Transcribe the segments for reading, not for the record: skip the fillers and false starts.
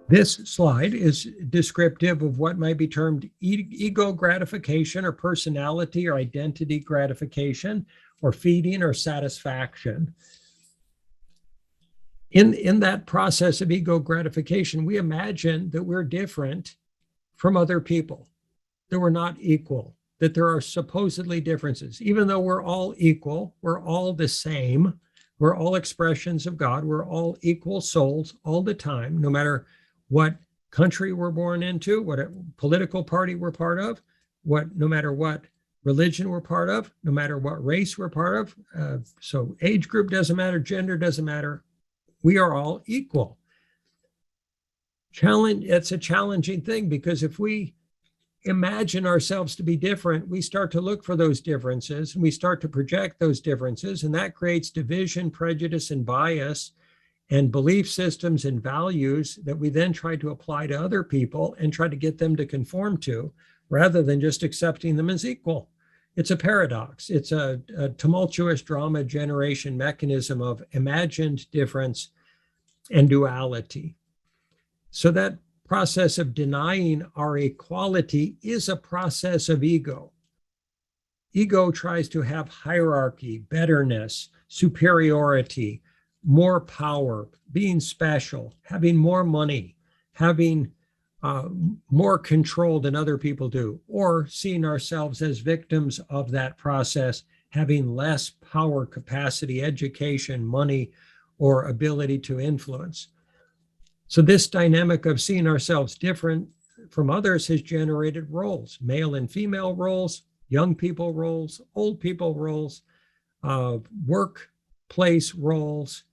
This slide is descriptive of what might be termed ego gratification or personality or identity gratification or feeding or satisfaction. In that process of ego gratification, we imagine that we're different from other people, that we're not equal, that there are supposedly differences. Even though we're all equal, we're all the same, we're all expressions of God, we're all equal souls all the time, no matter what country we're born into, what political party we're part of, no matter what religion we're part of, no matter what race we're part of. So age group doesn't matter, gender doesn't matter. We are all equal. It's a challenging thing, because if we imagine ourselves to be different, we start to look for those differences and we start to project those differences, and that creates division, prejudice, and bias, and belief systems and values that we then try to apply to other people and try to get them to conform to, rather than just accepting them as equal. It's a paradox. It's a tumultuous drama generation mechanism of imagined difference and duality. So that process of denying our equality is a process of ego. Ego tries to have hierarchy, betterness, superiority, more power, being special, having more money, having more control than other people do, or seeing ourselves as victims of that process, having less power, capacity, education, money, or ability to influence. So this dynamic of seeing ourselves different from others has generated roles, male and female roles, young people roles, old people roles, workplace roles,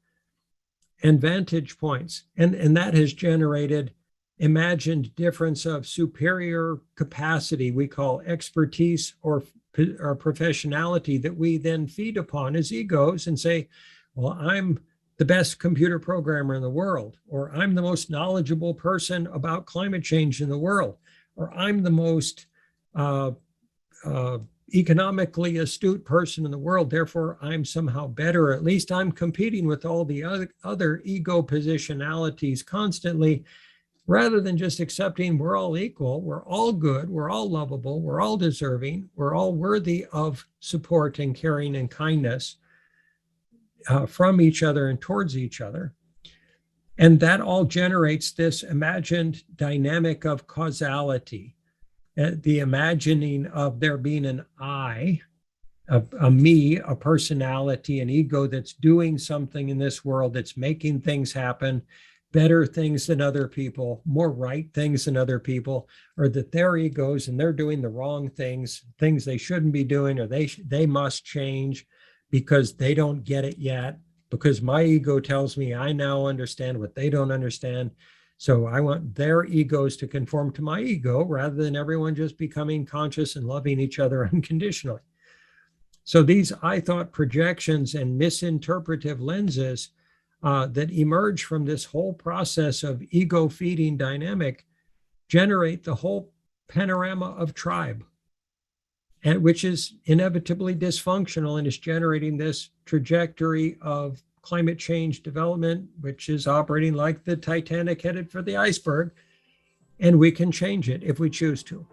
and vantage points. And that has generated imagined difference of superior capacity we call expertise or professionality, that we then feed upon as egos and say, well, I'm the best computer programmer in the world, or I'm the most knowledgeable person about climate change in the world, or I'm the most economically astute person in the world, therefore I'm somehow better. At least I'm competing with all the other ego positionalities constantly, rather than just accepting we're all equal, we're all good, we're all lovable, we're all deserving, we're all worthy of support and caring and kindness from each other and towards each other. And that all generates this imagined dynamic of causality, the imagining of there being an I, a me, a personality, an ego that's doing something in this world, that's making things happen, better things than other people, more right things than other people, or that they're egos and they're doing the wrong things they shouldn't be doing, or they must change because they don't get it yet, because my ego tells me I now understand what they don't understand. So I want their egos to conform to my ego, rather than everyone just becoming conscious and loving each other unconditionally. So these I thought projections and misinterpretive lenses that emerge from this whole process of ego feeding dynamic generate the whole panorama of tribe, and which is inevitably dysfunctional and is generating this trajectory of climate change development, which is operating like the Titanic headed for the iceberg. And we can change it if we choose to.